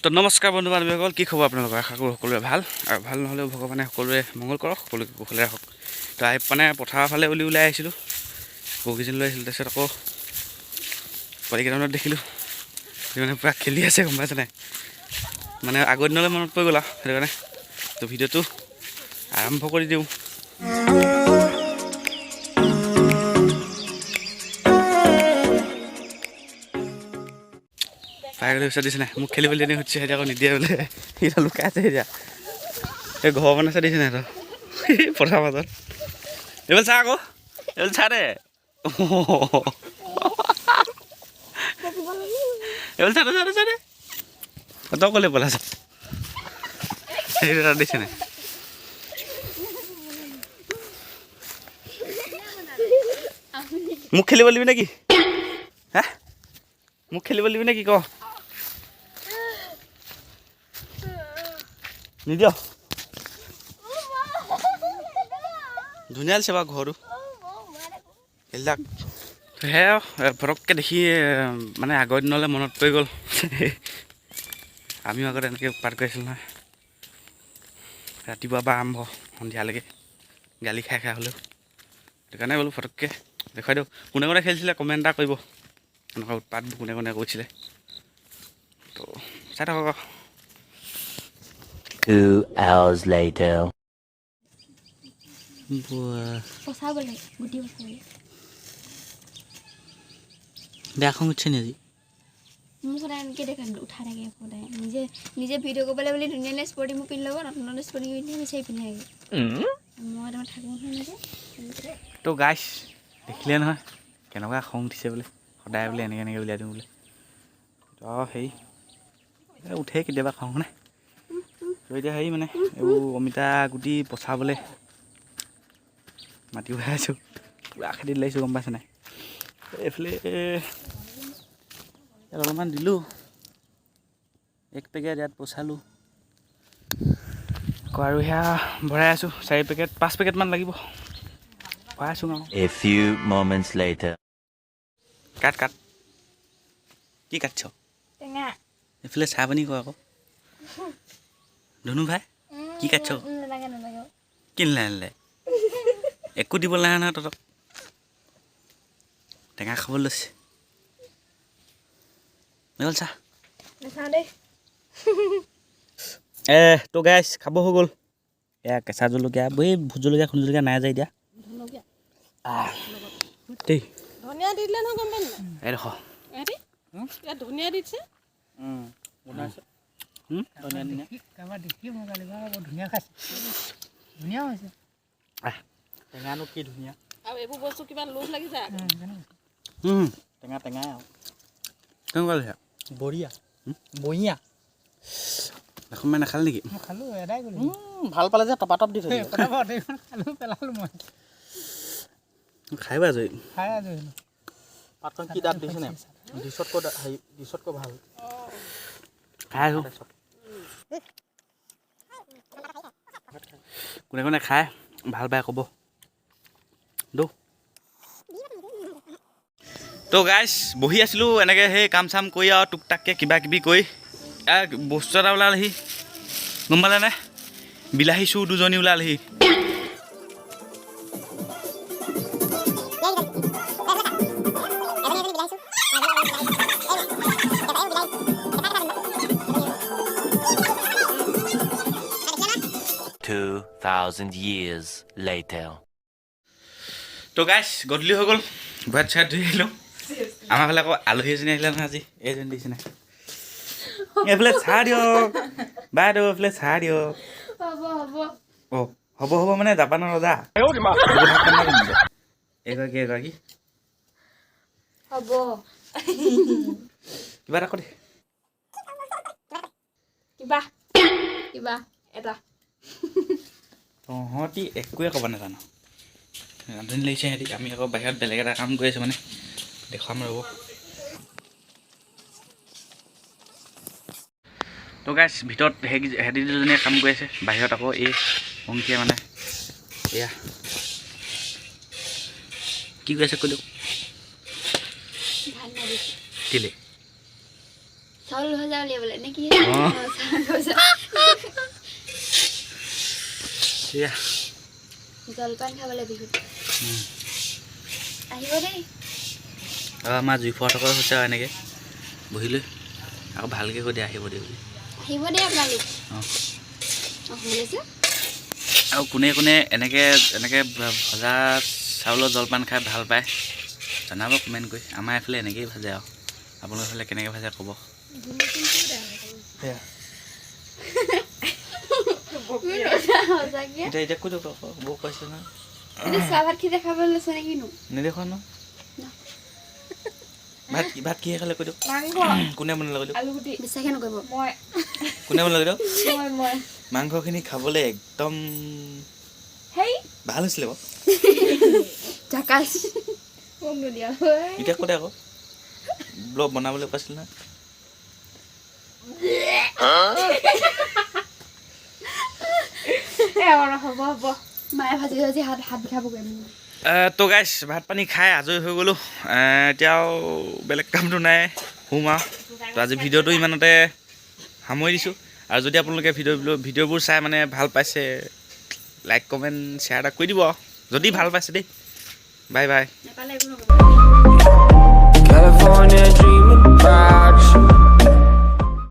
তো নমস্কাৰ বন্ধু বান্ধৱীসকল, কি খবৰ আপোনালোকৰ? আশা কৰোঁ সকলোৰে ভাল, আৰু ভাল নহ'লেও ভগৱানে সকলোৰে মংগল কৰক, সকলোকে কুশলে ৰাখক। তো মানে পথাৰৰ ফালে ওলাই আহিছিলোঁ, গৰুকেইজনী লৈ আহিছিলোঁ। তাৰপিছত আকৌ পোৱালিকেইটামানত দেখিলোঁ মানে পূৰা খেলি আছে, গম পাইছে নাই? মানে আগৰ দিনলৈ মনত পৰি গ'ল আৰু সেইটো কাৰণে তো ভিডিঅ'টো আৰম্ভ কৰি দিওঁ। পাই গ'লে ওচৰত দিছে নাই, মোক খেলিবলৈ এনে সুধিছে, এতিয়া আকৌ নিদিয়ে বোলে। সিহঁত লুকাই আছে এতিয়া, এই ঘৰ বনাইছে দিছে নাই সিহঁতৰ পথাৰ মাজত। এইবোৰ চা আকৌ, এইবোৰ চা দে, এইবোৰ চা দে চা দে, তই ক'লে পলাইছ সেইটো দিছে নাই। মোক খেলিব দিবি নেকি? হা, মোক খেলিব দিবি নেকি ক? নিদিয়? ধুনীয়া দিছে বাৰু ঘৰটো, এইবিলাক সেয়া পটককৈ দেখি মানে আগৰ দিনলৈ মনত পৰি গ'ল। আমিও আগতে এনেকৈ উৎপাত কৰিছিলোঁ নহয়, ৰাতিপুৱা বা আৰম্ভ সন্ধিয়ালৈকে গালি খাই খাই হ'লেও। সেইটো কাৰণে বোলো ফটককৈ দেখুৱাই দিওঁ। কোনে কোনে খেলিছিলে কমেণ্ট এটা কৰিব, এনেকুৱা উৎপাত কোনে কোনে কৰিছিলে। তো চাই থাকক আকৌ। 2 hours later. বেয়া খং উঠিছে নি আজি? মোক সদায় এনেকৈ দেখে, উঠাই থাকে সদায়। নিজে ভিডিঅ' কৰিবলৈ বুলি ধুনীয়া ধুনীয়া স্পৰ্টিং মোৰ পিন্ধি ল'ব, নতুন নতুন স্পৰ্টিং পিন্ধি বিচাৰি পিন্ধি থাকে। মই তাৰমানে থাকোঁ নহয় এনেকৈ। তো গাইছ দেখিলে নহয় কেনেকুৱা খং উঠিছে বোলে, সদায় বোলে এনেকৈ এনেকৈ উলিয়াই দিওঁ বোলে। তো হেৰি উঠেই কেতিয়াবা খং নাই। তো এতিয়া হেৰি মানে এইবোৰ অমিতা গুটি পচাবলৈ মাটি উঠাই আছোঁ, পূৰা খেতিত লাগিছোঁ, গম পাইছে নাই? এইফালে ইয়াত অলপমান দিলোঁ, 1 পেকেট ইয়াত পচালোঁ আকৌ, আৰু সেয়া ভৰাই আছোঁ 4 পেকেট 5 পেকেটমান লাগিব, ভৰাই আছোঁ আৰু। A few moments later. কাট কাট, কি কাটছ? টেঙা এইফালে চাহ পানী কৰ আকৌ। ধুনু ভাই কি কাটছ? নালাগে নালাগে, কি নালাগে? একো দিবলৈ নাই নহয় তহঁতক, টেঙা খাবলৈ লৈছে। মেল চাহ নাখাওঁ দেই। তো গাইছ খাব হৈ গ'ল। এয়া কেঁচা জলকীয়া, এই ভোট জলকীয়া খুন্দ জলকীয়া নাই যায় এতিয়া দেই। ধনিয়া দি দিলে নহয়, গম পাই নাই? এইডোখৰ ইয়াত ধনিয়া দিছে। টেঙানো কি ধুনীয়া, আৰু এইবোৰ বস্তু কিবা লোভ লাগি যায়। টেঙা টেঙাই আৰু কেনেকুৱা লাগিছে? বঢ়িয়া বঢ়িয়া। এখন মানে নাখালে নেকি? খালোঁ, এদাই গ'লো। ভাল পালে যে টপাটপ দি থৈ খালোঁ, পেলালোঁ মই। খাই বা আজৰি, খাই আজৰি হ'লোঁ। পাতখন কি দাঁত দিছে নাই? ডিচতকৈ ভাল খাই আছোঁ। কোনে কোনে খাই ভাল পায় ক'ব দৌ। তো গাইছ বহি আছিলোঁ এনেকৈ, সেই কাম চাম কৰি আৰু টুক টাককৈ কিবা কিবি কৰি বস্তু এটা ওলালহি, গম পালেনে? বিলাহী চুৰ 2জনী ওলালহি। Thousand years later. তো গাইছ গধূলি হৈ গ'ল, ভৰিত চাই ধুই আহিলোঁ। আমাৰ ফালে আকৌ আলহী এজনী আহিলে নহয় আজি, এইজনী দিছে নাই। এইফালে চাহ দিয়ক বাইদেউ, এইফালে চাহ দিয়ক। অঁ হ'ব হ'ব মানে জাপানৰ ৰজা এগৰাকী হ'ব কিবা এটা কৰি কিবা এটা। তহঁতি একোৱে ক'ব নাজানো, ৰান্ধনি লাগিছে সিহঁতি। আমি আকৌ বাহিৰত বেলেগ এটা কাম কৰি আছোঁ, মানে দেখুৱাম ৰ'ব। তো গাইছ ভিতৰত সিহঁতি দুজনীয়ে কাম কৰি আছে, বাহিৰত আকৌ এই অংকীয়ে মানে এয়া কি কৰি আছে কৈ দিয়ক। কেলে চাউল ভজা উলিয়াবলৈ নে কি অঁ। চাউল ভজা এয়া জলপান খাবলৈ বিহুত আহিব দেই আৰু আমাৰ জুইফোৱাসকল হৈছে আৰু এনেকৈ বহি লৈ আকৌ ভালকৈ কৈ দিয়া আহিব দেই বুলি আহিব দেই আপোনালোক অঁ হৈ আছে আৰু কোনে কোনে এনেকৈ ভজা চাউলৰ জলপান খাই ভাল পায় জনাব কমেণ্ট কৰি আমাৰ এইফালে এনেকৈয়ে ভাজে আৰু আপোনালোকৰ এইফালে কেনেকৈ ভাজে ক'ব সঁচাকে এতিয়া কৈ দিয়ক আকৌ বৌ কৈছে নহয় এতিয়া চাহ ভাত খিতে খাবলৈ লৈছে নে কিনো নেদেখোৱা ন ভাত কিহে খালে কৈ দিয়ক কোনে বনালে কৈ দিয়ক বিশ্বাসে নকৰিব কোনে বনালে কৈ দিয়ক মাংসখিনি খাবলৈ একদম ভাল হৈছিলে বাৰু জাকাচ এতিয়া কৈ দে আকৌ ব্লগ বনাবলৈ কৈছিল নহয় মায়ে ভাজি ভাজি হাত বিষাবগৈ তো গাইছ ভাত পানী খাই আজৰি হৈ গ'লোঁ এতিয়া আৰু বেলেগ কামটো নাই শুম আৰু তো আজি ভিডিঅ'টো ইমানতে সামৰি দিছোঁ আৰু যদি আপোনালোকে ভিডিঅ'বোৰ চাই মানে ভাল পাইছে লাইক কমেণ্ট শ্বেয়াৰ এটা কৰি দিব আৰু যদি ভাল পাইছে দেই বাই বাই নেপালে একো নকৰিব California dream.